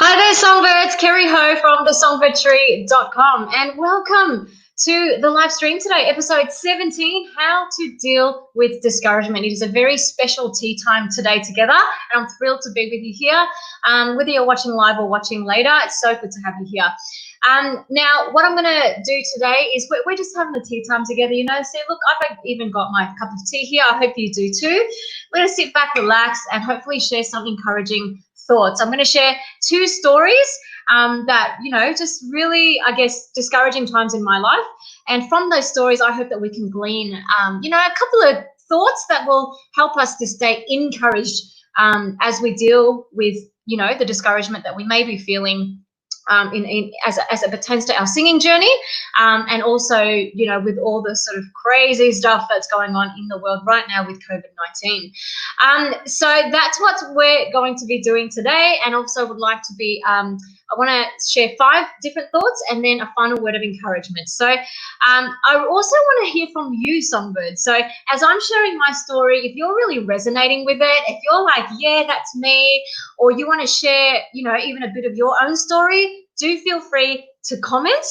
Hi there, songbirds. Kerri Ho from thesongbird.com, and welcome to the live stream today, episode 17, How to Deal with Discouragement. It is a very special tea time today together, and I'm thrilled to be with you here. Whether you're watching live or watching later, it's so good to have you here. Now, what I'm going to do today is we're just having a tea time together, you know. See, look, I've even got my cup of tea here. I hope you do too. We're going to sit back, relax, and hopefully share some encouraging thoughts. I'm going to share two stories that, you know, just really, I guess, discouraging times in my life. And from those stories, I hope that we can glean, you know, a couple of thoughts that will help us to stay encouraged as we deal with, you know, the discouragement that we may be feeling as it pertains to our singing journey, and also, you know, with all the sort of crazy stuff that's going on in the world right now with COVID-19. So that's what we're going to be doing today, and also would like to be, I want to share 5 different thoughts and then a final word of encouragement. So I also want to hear from you, songbirds. So as I'm sharing my story, if you're really resonating with it, if you're like, yeah, that's me, or you want to share, you know, even a bit of your own story, do feel free to comment,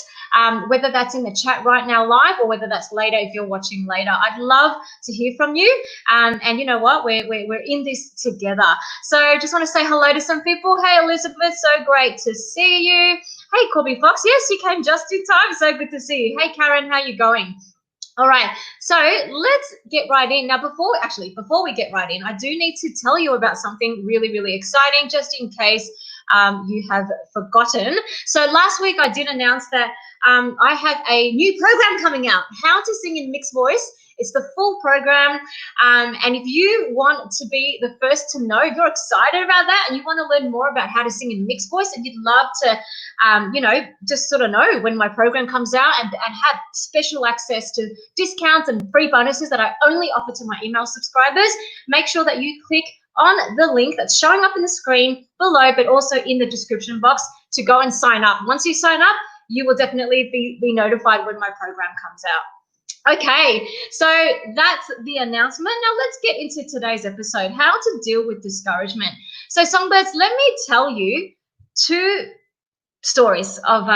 whether that's in the chat right now live or whether that's later if you're watching later. I'd love to hear from you. And you know what? We're in this together. So just want to say hello to some people. Hey, Elizabeth, so great to see you. Hey, Corby Fox, yes, you came just in time. So good to see you. Hey, Karen, how you going? All right, so let's get right in. Now, before we get right in, I do need to tell you about something really, really exciting, just in case you have forgotten. So last week I did announce that I have a new program coming out, How to Sing in Mixed Voice. It's the full program, and if you want to be the first to know, if you're excited about that and you want to learn more about how to sing in mixed voice, and you'd love to, you know, just sort of know when my program comes out and have special access to discounts and free bonuses that I only offer to my email subscribers, make sure that you click on the link that's showing up in the screen below, but also in the description box, to go and sign up. Once you sign up, you will definitely be notified when my program comes out. Okay, so that's the announcement. Now let's get into today's episode, how to deal with discouragement. So songbirds, let me tell you 2 stories of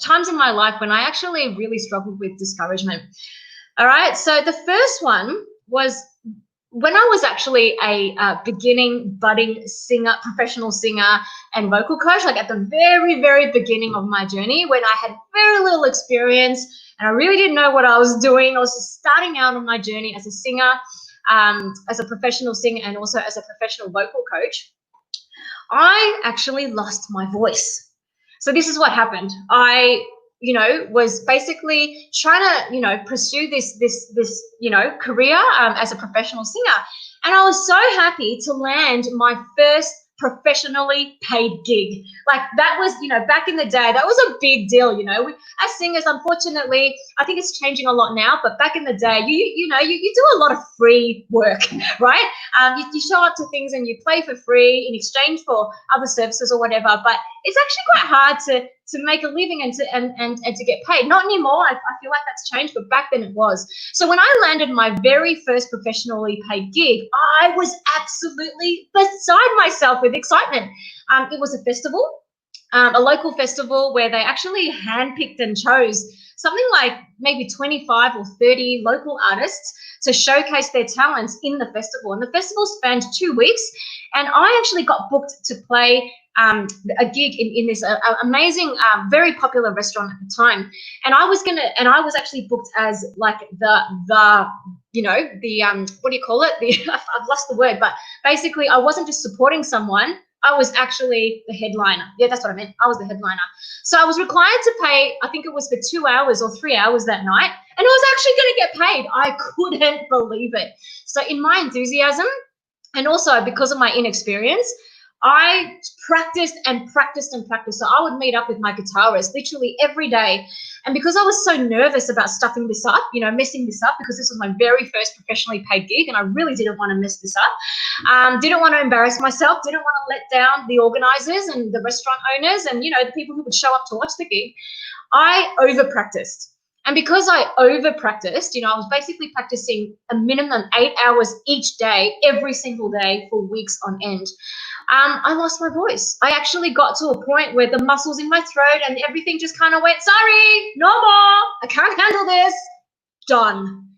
times in my life when I actually really struggled with discouragement. All right, so the first one was when I was actually a beginning, budding singer, professional singer and vocal coach, like at the very, very beginning of my journey, when I had very little experience and I really didn't know what I was doing. I was just starting out on my journey as a singer, as a professional singer, and also as a professional vocal coach. I actually lost my voice. So this is what happened. I, you know, was basically trying to, you know, pursue this, you know, career as a professional singer. And I was so happy to land my first professionally paid gig. Like that was, you know, back in the day, that was a big deal, you know. As singers, unfortunately, I think it's changing a lot now, but back in the day, you know, you do a lot of free work, right? You show up to things and you play for free in exchange for other services or whatever, but it's actually quite hard to make a living and to get paid. Not anymore. I feel like that's changed, but back then it was. So when I landed my very first professionally paid gig, I was absolutely beside myself with excitement. It was a festival, a local festival where they actually handpicked and chose something like maybe 25 or 30 local artists to showcase their talents in the festival. And the festival spanned 2 weeks, and I actually got booked to play a gig in this amazing, very popular restaurant at the time. And I was actually booked as like the you know, the what do you call it? I've lost the word, but basically I wasn't just supporting someone. I was actually the headliner. Yeah, that's what I meant. I was the headliner. So I was required to pay, I think it was for 2 hours or 3 hours that night, and I was actually going to get paid. I couldn't believe it. So in my enthusiasm, and also because of my inexperience, I practiced and practiced and practiced. So I would meet up with my guitarist literally every day. And because I was so nervous about stuffing this up, you know, messing this up, because this was my very first professionally paid gig and I really didn't want to mess this up, didn't want to embarrass myself, didn't want to let down the organizers and the restaurant owners and, you know, the people who would show up to watch the gig, I over-practiced. And because I over-practiced, you know, I was basically practicing a minimum 8 hours each day, every single day for weeks on end. I lost my voice. I actually got to a point where the muscles in my throat and everything just kind of went, sorry, no more. I can't handle this. Done.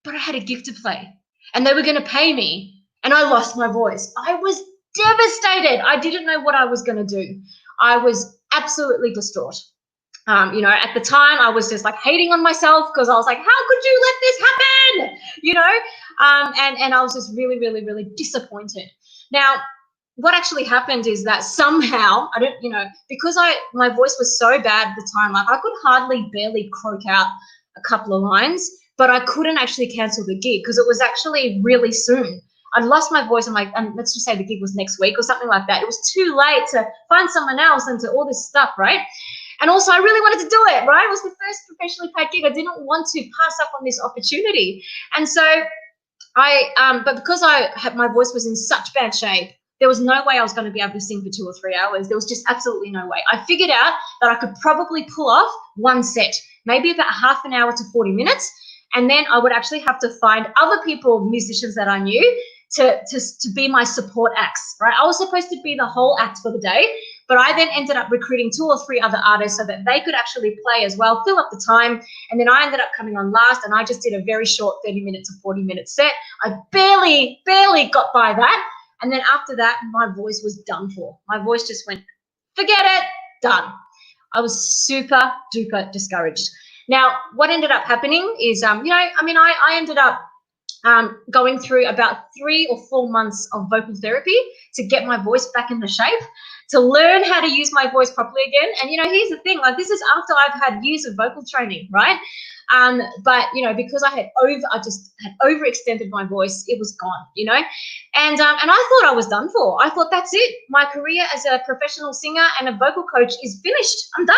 But I had a gig to play and they were going to pay me and I lost my voice. I was devastated. I didn't know what I was going to do. I was absolutely distraught. You know, at the time I was just like hating on myself because I was like, how could you let this happen? You know, and I was just really, really, really disappointed. Now, what actually happened is that somehow, I don't, you know, because my voice was so bad at the time, like I could barely croak out a couple of lines, but I couldn't actually cancel the gig because it was actually really soon. I'd lost my voice and let's just say the gig was next week or something like that. It was too late to find someone else and to all this stuff, right? And also I really wanted to do it, right? It was the first professionally paid gig. I didn't want to pass up on this opportunity. And so but because my voice was in such bad shape, there was no way I was going to be able to sing for 2 or 3 hours. There was just absolutely no way. I figured out that I could probably pull off one set, maybe about half an hour to 40 minutes. And then I would actually have to find other people, musicians that I knew, to be my support acts, right? I was supposed to be the whole act for the day, but I then ended up recruiting 2 or 3 other artists so that they could actually play as well, fill up the time. And then I ended up coming on last and I just did a very short 30-minute to 40-minute set. I barely got by that. And then after that, my voice was done for. My voice just went, forget it, done. I was super duper discouraged. Now, what ended up happening is, you know, I mean, I ended up going through about 3 or 4 months of vocal therapy to get my voice back in the shape, to learn how to use my voice properly again. And, you know, here's the thing, like this is after I've had years of vocal training, right? But, you know, because I just had overextended my voice, it was gone, you know? And I thought I was done for. I thought that's it. My career as a professional singer and a vocal coach is finished. I'm done.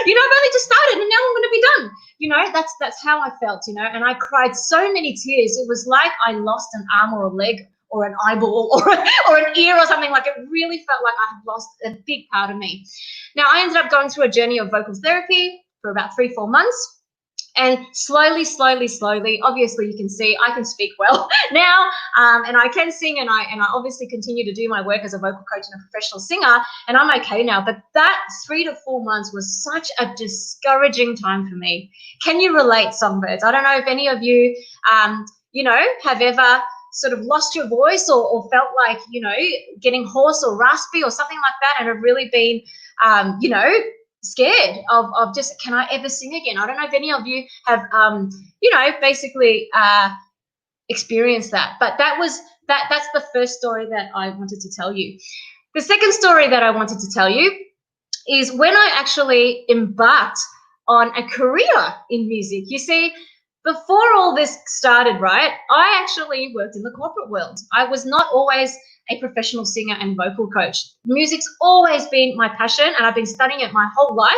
You know, I've only just started and now I'm going to be done. You know, that's how I felt, you know, and I cried so many tears. It was like I lost an arm or a leg or an eyeball or an ear or something. Like it really felt like I had lost a big part of me. Now, I ended up going through a journey of vocal therapy for about 3-4 months. And slowly, obviously you can see I can speak well now, and I can sing, and I obviously continue to do my work as a vocal coach and a professional singer, and I'm okay now. But that 3 to 4 months was such a discouraging time for me. Can you relate, songbirds? I don't know if any of you, you know, have ever sort of lost your voice or felt like, you know, getting hoarse or raspy or something like that, and have really been, you know, scared of just, can I ever sing again? I don't know if any of you have, you know, basically experienced that. But that's the first story that I wanted to tell you. The second story that I wanted to tell you is when I actually embarked on a career in music. You see, before all this started, right, I actually worked in the corporate world. I was not always a professional singer and vocal coach. Music's always been my passion and I've been studying it my whole life.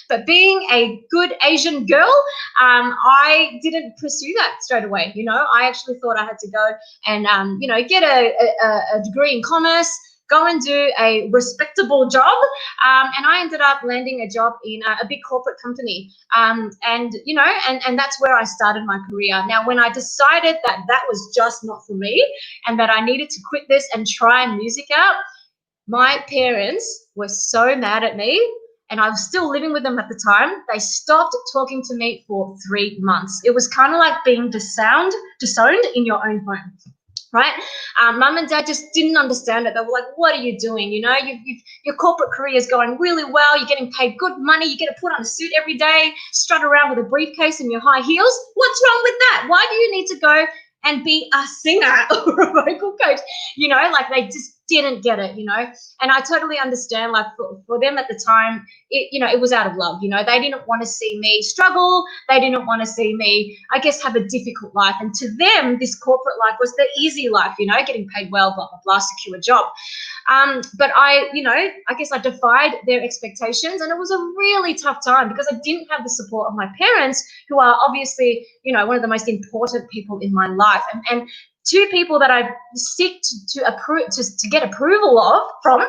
But being a good Asian girl, I didn't pursue that straight away. You know, I actually thought I had to go and, you know, get a degree in commerce, go and do a respectable job, and I ended up landing a job in a big corporate company, and you know, and that's where I started my career. Now, when I decided that that was just not for me and that I needed to quit this and try music out, my parents were so mad at me, and I was still living with them at the time. They stopped talking to me for 3 months. It was kind of like being disowned in your own home. Right? Mum and dad just didn't understand it. They were like, what are you doing? You know, your corporate career is going really well. You're getting paid good money. You get to put on a suit every day, strut around with a briefcase and your high heels. What's wrong with that? Why do you need to go and be a singer or a vocal coach? You know, like they just didn't get it, you know. And I totally understand, like for them at the time, you know, it was out of love. You know, they didn't want to see me struggle. They didn't want to see me, I guess, have a difficult life. And to them, this corporate life was the easy life, you know, getting paid well, blah, blah, blah, secure job. But I, you know, I guess I defied their expectations, and it was a really tough time because I didn't have the support of my parents, who are obviously, you know, one of the most important people in my life. And two people that I seek to get approval from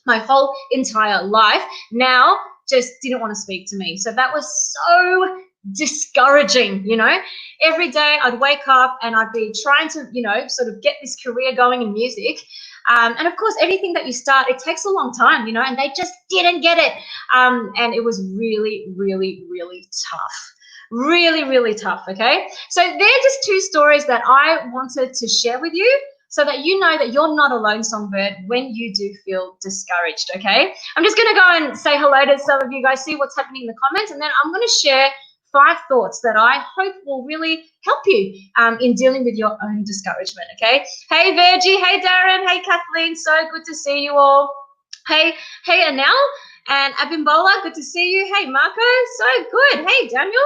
my whole entire life now just didn't want to speak to me. So that was so discouraging, you know. Every day I'd wake up and I'd be trying to, you know, sort of get this career going in music. And of course, everything that you start, it takes a long time, you know, and they just didn't get it. And it was really, really, really tough. Really, really tough, okay? So they're just two stories that I wanted to share with you so that you know that you're not alone, Songbird, when you do feel discouraged, okay? I'm just going to go and say hello to some of you guys, see what's happening in the comments, and then I'm going to share 5 thoughts that I hope will really help you in dealing with your own discouragement, okay? Hey, Virgie. Hey, Darren. Hey, Kathleen. So good to see you all. Hey, Anel and Abimbola. Good to see you. Hey, Marco. So good. Hey, Daniel.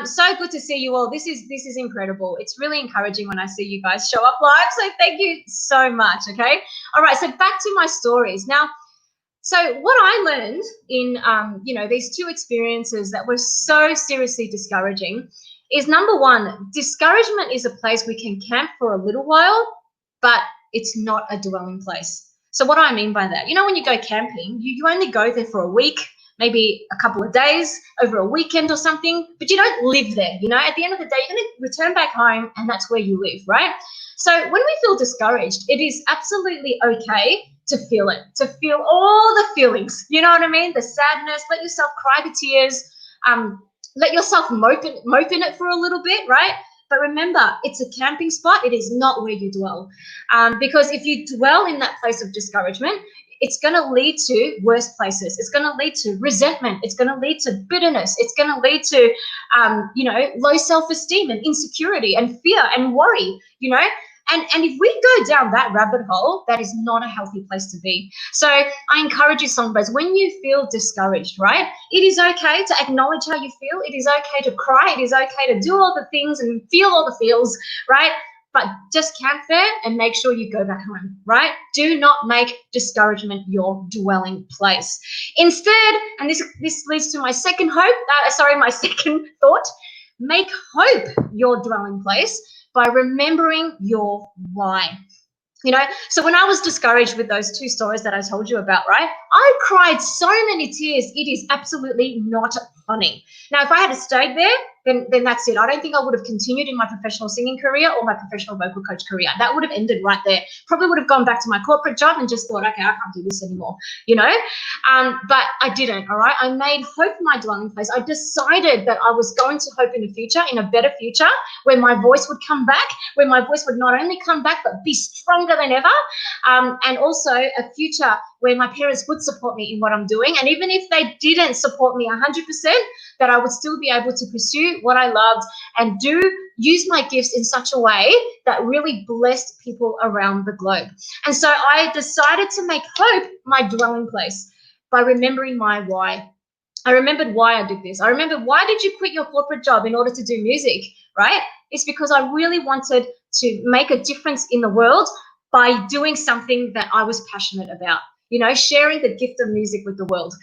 So good to see you all. This is incredible. It's really encouraging when I see you guys show up live. So thank you so much. Okay. All right. So back to my stories now. So what I learned in you know, these 2 experiences that were so seriously discouraging is, number 1, discouragement is a place we can camp for a little while, but it's not a dwelling place. So what do I mean by that? You know, when you go camping, you only go there for a week, maybe a couple of days, over a weekend or something, but you don't live there. You know, at the end of the day, you're going to return back home and that's where you live, right? So when we feel discouraged, it is absolutely okay to feel it, to feel all the feelings. You know what I mean? The sadness, let yourself cry the tears, let yourself mope in it for a little bit, right? But remember, it's a camping spot. It is not where you dwell. Because if you dwell in that place of discouragement, it's going to lead to worse places. It's going to lead to resentment. It's going to lead to bitterness. It's going to lead to, you know, low self-esteem and insecurity and fear and worry, you know. And if we go down that rabbit hole, that is not a healthy place to be. So I encourage you, Songbirds, when you feel discouraged, right, it is okay to acknowledge how you feel. It is okay to cry. It is okay to do all the things and feel all the feels, right? But just camp there and make sure you go back home, right? Do not make discouragement your dwelling place. Instead, and this leads to my second my second thought, make hope your dwelling place by remembering your why. You know, so when I was discouraged with those 2 stories that I told you about, right, I cried so many tears. It is absolutely not funny. Now, if I had stayed there, then that's it. I don't think I would have continued in my professional singing career or my professional vocal coach career. That would have ended right there. Probably would have gone back to my corporate job and just thought, okay, I can't do this anymore, you know. But I didn't, all right. I made hope my dwelling place. I decided that I was going to hope in the future, in a better future, where my voice would come back, where my voice would not only come back, but be stronger than ever. And also a future where my parents would support me in what I'm doing. And even if they didn't support me 100%, that I would still be able to pursue what I loved and use my gifts in such a way that really blessed people around the globe. And so I decided to make hope my dwelling place by remembering my why. I remembered why I did this. I remembered, why did you quit your corporate job in order to do music, right? It's because I really wanted to make a difference in the world by doing something that I was passionate about. You know, sharing the gift of music with the world.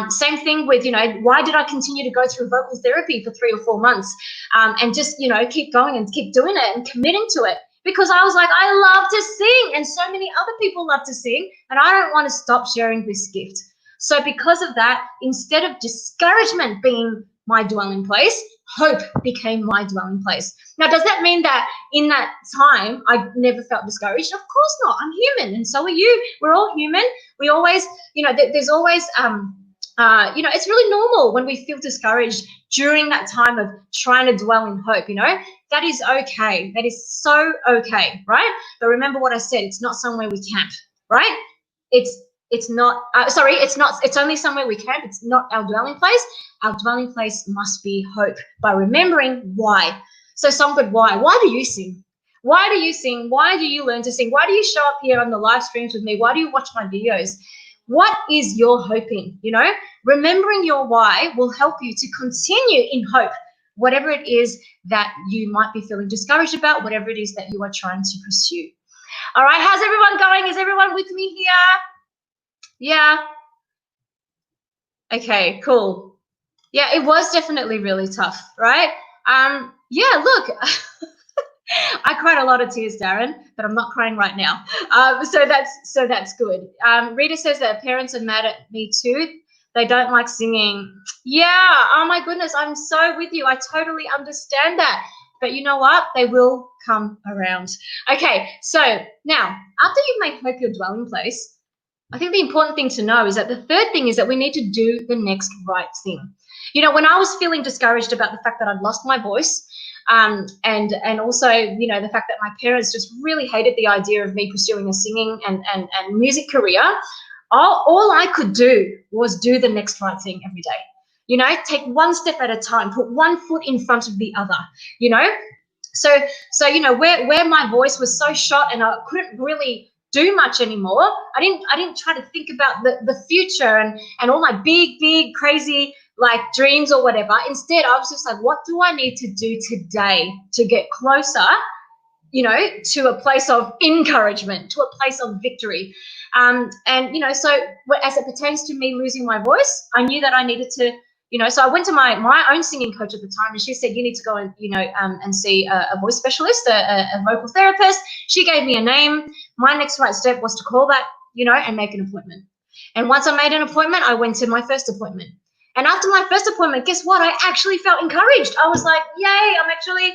Same thing with, you know, why did I continue to go through vocal therapy for 3 or 4 months and just, you know, keep going and keep doing it and committing to it? Because I was like, I love to sing and so many other people love to sing and I don't want to stop sharing this gift. So because of that, instead of discouragement being my dwelling place, hope became my dwelling place. Now, does that mean that in that time I never felt discouraged? Of course not. I'm human and so are you. We're all human. We always, you know, there's always, you know, it's really normal when we feel discouraged during that time of trying to dwell in hope, you know. That is okay. That is so okay, right? But remember what I said, it's not somewhere we camp, right? It's not, it's only somewhere we camp. It's not our dwelling place. Our dwelling place must be hope by remembering why. So Songbird, why? Why do you sing? Why do you sing? Why do you learn to sing? Why do you show up here on the live streams with me? Why do you watch my videos? What is your hope in? You know, remembering your why will help you to continue in hope, whatever it is that you might be feeling discouraged about, whatever it is that you are trying to pursue. All right, how's everyone going? Is everyone with me here? Yeah. Okay, cool. Yeah, it was definitely really tough, right? Yeah, look, I cried a lot of tears, Darren, but I'm not crying right now. So that's good. Rita says that parents are mad at me too. They don't like singing. Yeah, oh my goodness, I'm so with you. I totally understand that. but you know what? They will come around. Okay, so now after you've made hope your dwelling place, I think the important thing to know is that the third thing is that we need to do the next right thing. You know, when I was feeling discouraged about the fact that I'd lost my voice, and also, you know, the fact that my parents just really hated the idea of me pursuing a singing and music career, all I could do was do the next right thing every day. You know, take one step at a time, put one foot in front of the other, you know. So you know, where my voice was so shot and I couldn't really do much anymore, I didn't try to think about the future and all my big crazy like dreams or whatever. Instead, I was just like, what do I need to do today to get closer, you know, to a place of encouragement, to a place of victory? And you know, so as it pertains to me losing my voice, I knew that I needed to, you know, so I went to my own singing coach at the time, and she said, you need to go and, you know, and see a voice specialist, a vocal therapist. She gave me a name. My next right step was to call that, you know, and make an appointment. And once I made an appointment, I went to my first appointment. And after my first appointment, guess what? I actually felt encouraged. I was like, yay, I'm actually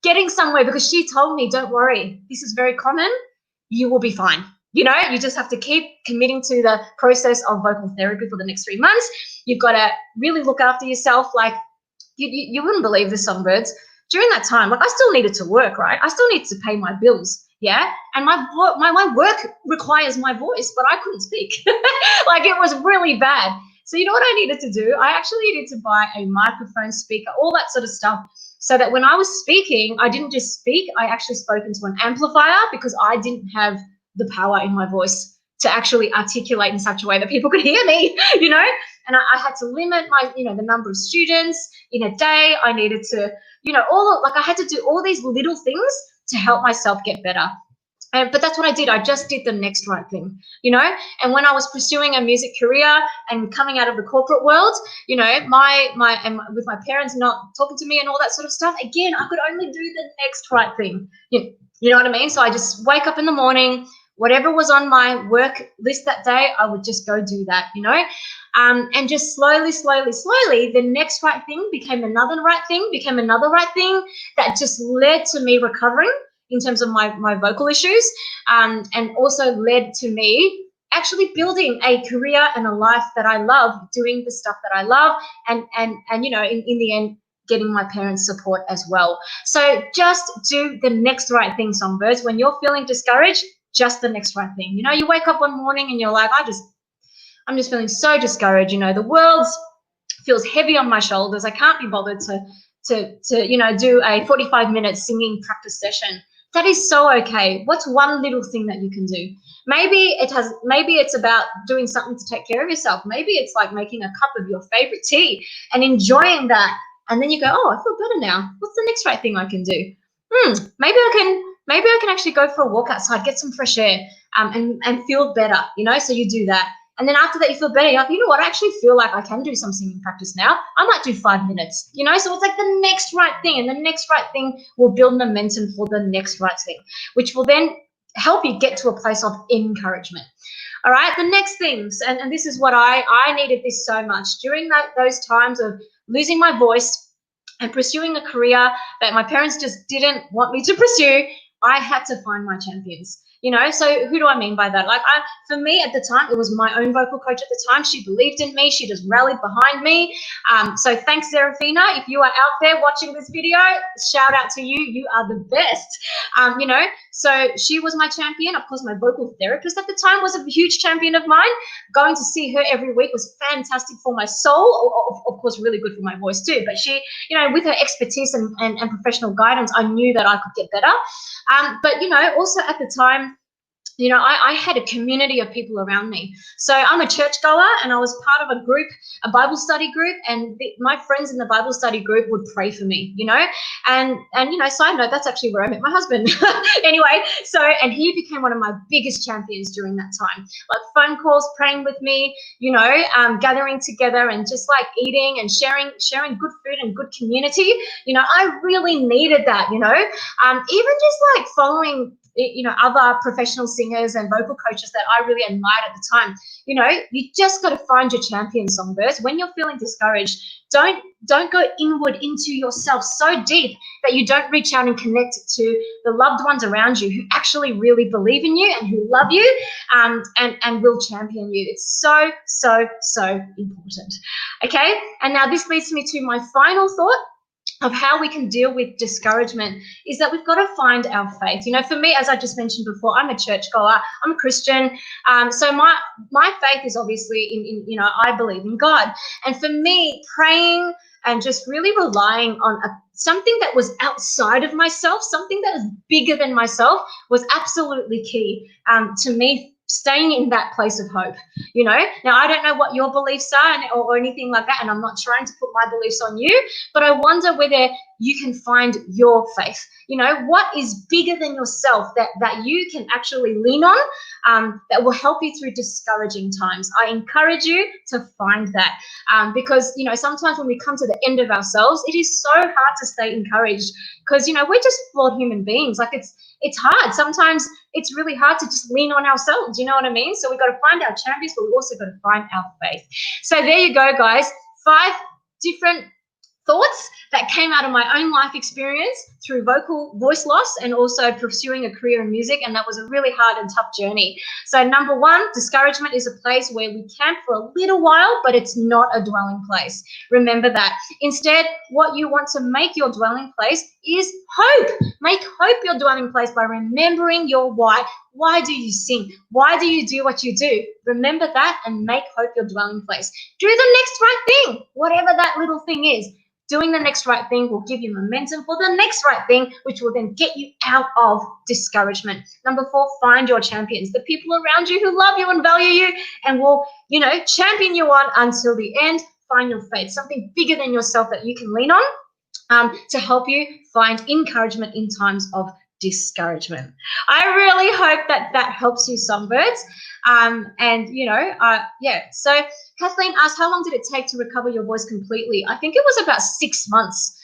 getting somewhere, because she told me, don't worry, this is very common. You will be fine. You know, you just have to keep committing to the process of vocal therapy for the next 3 months. You've got to really look after yourself. Like, you wouldn't believe this, Songbirds. During that time, like, I still needed to work, right? I still needed to pay my bills, yeah? And my work requires my voice, but I couldn't speak. Like, it was really bad. So you know what I needed to do? I actually needed to buy a microphone, speaker, all that sort of stuff, so that when I was speaking, I didn't just speak, I actually spoke into an amplifier, because I didn't have the power in my voice to actually articulate in such a way that people could hear me, you know. And I had to limit my, you know, the number of students in a day. I needed to, you know, I had to do all these little things to help myself get better. But that's what I did. I just did the next right thing, you know. And when I was pursuing a music career and coming out of the corporate world, you know, with my parents not talking to me and all that sort of stuff, again, I could only do the next right thing. You know what I mean? So I just wake up in the morning, whatever was on my work list that day, I would just go do that, you know. And just slowly, the next right thing became another right thing, that just led to me recovering in terms of my vocal issues, and also led to me actually building a career and a life that I love, doing the stuff that I love, and you know, in the end, getting my parents' support as well. So just do the next right thing, Songbirds. When you're feeling discouraged, just the next right thing. You know, you wake up one morning and you're like, I'm just feeling so discouraged. You know, the world feels heavy on my shoulders. I can't be bothered to you know, do a 45-minute singing practice session. That is so okay. What's one little thing that you can do? Maybe it's about doing something to take care of yourself. Maybe it's like making a cup of your favorite tea and enjoying that. And then you go, oh, I feel better now. What's the next right thing I can do? Maybe I can actually go for a walk outside, get some fresh air, and feel better, you know. So you do that. And then after that, you feel better. You're like, you know what? I actually feel like I can do some singing practice now. I might do 5 minutes, you know? So it's like the next right thing. And the next right thing will build momentum for the next right thing, which will then help you get to a place of encouragement. All right, the next things, and this is what I needed this so much. During those times of losing my voice and pursuing a career that my parents just didn't want me to pursue, I had to find my champions. You know, so who do I mean by that? Like, for me at the time, it was my own vocal coach at the time. She believed in me. She just rallied behind me. So thanks, Serafina. If you are out there watching this video, shout out to you. You are the best. You know, so she was my champion. Of course, my vocal therapist at the time was a huge champion of mine. Going to see her every week was fantastic for my soul. Of course, really good for my voice too. But she, you know, with her expertise and professional guidance, I knew that I could get better. But, you know, also at the time, you know, I had a community of people around me. So I'm a churchgoer, and I was part of a group, a Bible study group, and my friends in the Bible study group would pray for me, you know. And you know, side note, that's actually where I met my husband. Anyway, and he became one of my biggest champions during that time. Like phone calls, praying with me, you know, gathering together and just like eating and sharing good food and good community. You know, I really needed that, you know. Even just like following other professional singers and vocal coaches that I really admired at the time. You just got to find your champion, songbirds. When you're feeling discouraged, don't go inward into yourself so deep that you don't reach out and connect to the loved ones around you who actually really believe in you and who love you, and will champion you. It's so, so, so important. Okay, and now this leads me to my final thought of how we can deal with discouragement, is that we've got to find our faith. For me, as I just mentioned before, I'm a churchgoer, I'm a Christian. So my faith is obviously in I believe in God. And for me, praying and just really relying on something that was outside of myself, something that was bigger than myself, was absolutely key to me staying in that place of hope. Now I don't know what your beliefs are or anything like that, and I'm not trying to put my beliefs on you, but I wonder whether you can find your faith. What is bigger than yourself that you can actually lean on, that will help you through discouraging times. I encourage you to find that, because sometimes when we come to the end of ourselves, it is so hard to stay encouraged, because we're just flawed human beings. Like it's hard. Sometimes it's really hard to just lean on ourselves. You know what I mean? So we've got to find our champions, but we've also got to find our faith. So there you go, guys. 5 different thoughts that came out of my own life experience through voice loss and also pursuing a career in music, and that was a really hard and tough journey. So number 1, discouragement is a place where we camp for a little while, but it's not a dwelling place. Remember that. Instead, what you want to make your dwelling place is hope. Make hope your dwelling place by remembering your why. Why do you sing? Why do you do what you do? Remember that and make hope your dwelling place. Do the next right thing, whatever that little thing is. Doing the next right thing will give you momentum for the next right thing, which will then get you out of discouragement. Number 4, find your champions, the people around you who love you and value you and will, champion you on until the end. Find your faith, something bigger than yourself that you can lean on, to help you find encouragement in times of discouragement. I really hope that helps you, songbirds. So Kathleen asked, how long did it take to recover your voice completely? I think it was about 6 months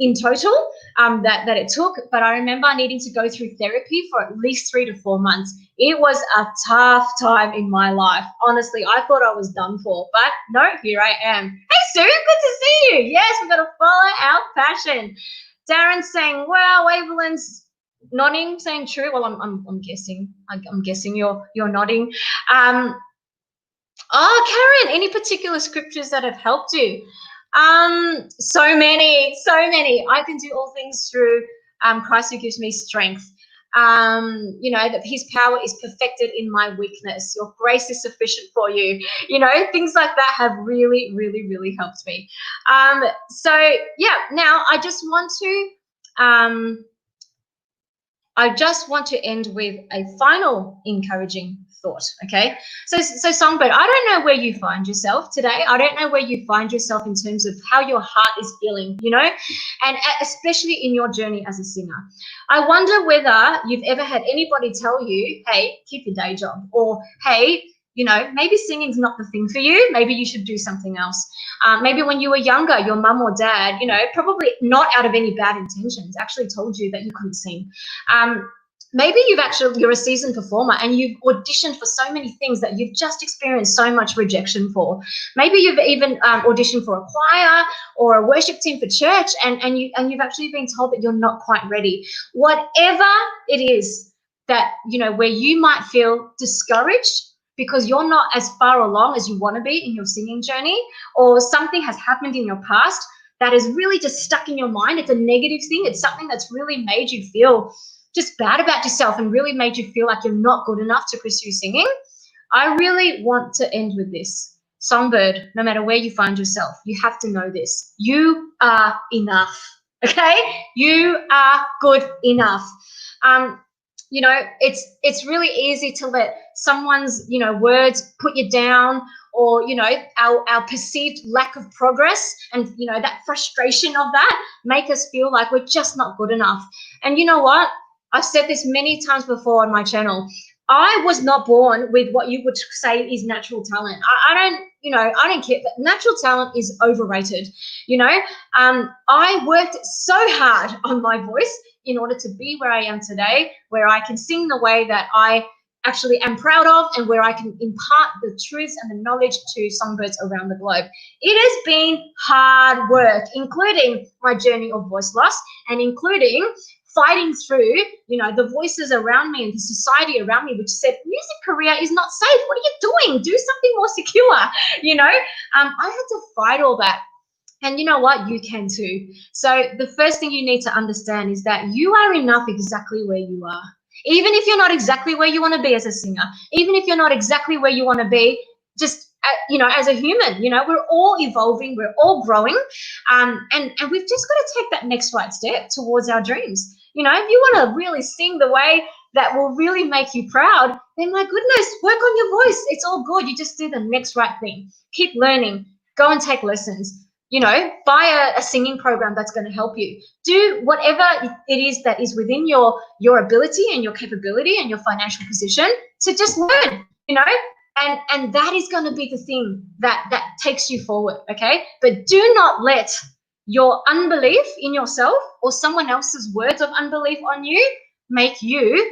in total that it took, but I remember needing to go through therapy for at least 3 to 4 months. It was a tough time in my life. Honestly, I thought I was done for, but no, here I am. Hey, Sue, good to see you. Yes, we've got to follow our passion. Darren's saying, wow, Evelyn's nodding, saying true. Well, I'm guessing. I'm guessing you're nodding. Karen, any particular scriptures that have helped you? So many. I can do all things through Christ who gives me strength. That his power is perfected in my weakness. Your grace is sufficient for you. Things like that have really, really, really helped me. Now I just want to end with a final encouraging thought, okay? So Songbird, I don't know where you find yourself today. I don't know where you find yourself in terms of how your heart is feeling, and especially in your journey as a singer. I wonder whether you've ever had anybody tell you, hey, keep your day job, or hey, maybe singing's not the thing for you. Maybe you should do something else. Maybe when you were younger, your mum or dad, probably not out of any bad intentions, actually told you that you couldn't sing. Maybe you're a seasoned performer and you've auditioned for so many things that you've just experienced so much rejection for. Maybe you've even auditioned for a choir or a worship team for church, and you've actually been told that you're not quite ready. Whatever it is that, where you might feel discouraged because you're not as far along as you want to be in your singing journey, or something has happened in your past that is really just stuck in your mind. It's a negative thing. It's something that's really made you feel just bad about yourself and really made you feel like you're not good enough to pursue singing. I really want to end with this. Songbird, no matter where you find yourself, you have to know this. You are enough, okay? You are good enough. It's really easy to let someone's, words put you down, or, our perceived lack of progress and, that frustration of that make us feel like we're just not good enough. And you know what? I've said this many times before on my channel. I was not born with what you would say is natural talent. I don't care. Natural talent is overrated. I worked so hard on my voice in order to be where I am today, where I can sing the way that I actually am proud of and where I can impart the truths and the knowledge to songbirds around the globe. It has been hard work, including my journey of voice loss and including fighting through, the voices around me and the society around me, which said music career is not safe. What are you doing? Do something more secure. I had to fight all that. And you know what? You can too. So the first thing you need to understand is that you are enough exactly where you are. Even if you're not exactly where you want to be as a singer, even if you're not exactly where you want to be, just as a human, we're all evolving, we're all growing, and we've just got to take that next right step towards our dreams. If you want to really sing the way that will really make you proud, then my goodness, work on your voice. It's all good. You just do the next right thing. Keep learning. Go and take lessons. Buy a singing program that's going to help you. Do whatever it is that is within your ability and your capability and your financial position to just learn, and that is going to be the thing that takes you forward, okay? But do not let your unbelief in yourself or someone else's words of unbelief on you make you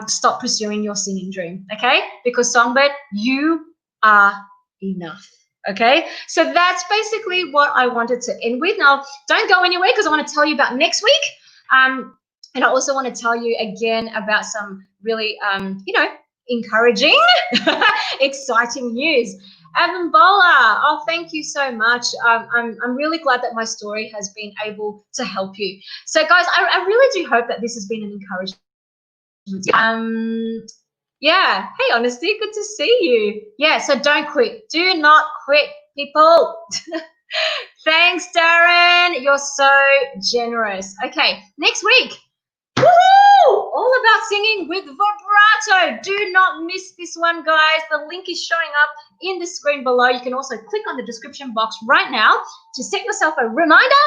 stop pursuing your singing dream, okay? Because Songbird, you are enough. Okay, so that's basically what I wanted to end with. Now, don't go anywhere because I want to tell you about next week. And I also want to tell you again about some really, encouraging, exciting news. Evan Bowler, oh, thank you so much. I'm really glad that my story has been able to help you. So, guys, I really do hope that this has been an encouragement. Yeah. Hey, Honesty, good to see you. Yeah, so don't quit. Do not quit, people. Thanks, Darren. You're so generous. Okay, next week. Woohoo! All about singing with vibrato. Do not miss this one, guys. The link is showing up in the screen below. You can also click on the description box right now to set yourself a reminder.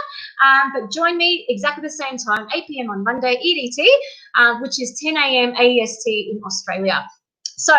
But join me exactly the same time, 8 p.m. on Monday EDT, which is 10 a.m. AEST in Australia. So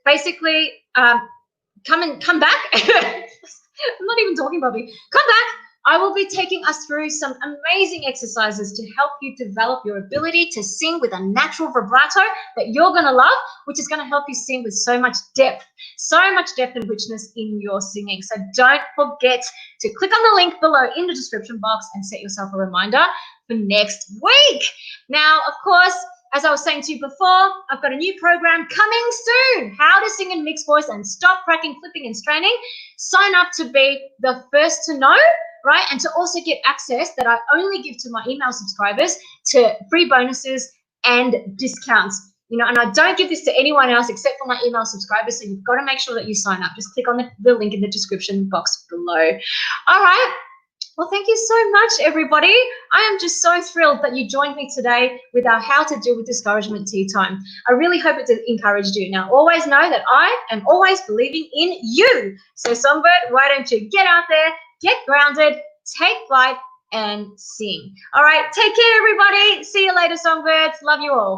basically, come back. I'm not even talking, Bobby. Come back. I will be taking us through some amazing exercises to help you develop your ability to sing with a natural vibrato that you're going to love, which is going to help you sing with so much depth and richness in your singing. So don't forget to click on the link below in the description box and set yourself a reminder for next week. Now, of course, as I was saying to you before, I've got a new program coming soon. How to sing in mixed voice and stop cracking, flipping, and straining. Sign up to be the first to know, right? And to also get access that I only give to my email subscribers to free bonuses and discounts. And I don't give this to anyone else except for my email subscribers. So you've got to make sure that you sign up. Just click on the link in the description box below. All right. Well, thank you so much, everybody. I am just so thrilled that you joined me today with our How to Deal with Discouragement Tea Time. I really hope it encouraged you. Now, always know that I am always believing in you. So, Songbird, why don't you get out there, get grounded, take flight, and sing. All right, take care, everybody. See you later, Songbirds. Love you all.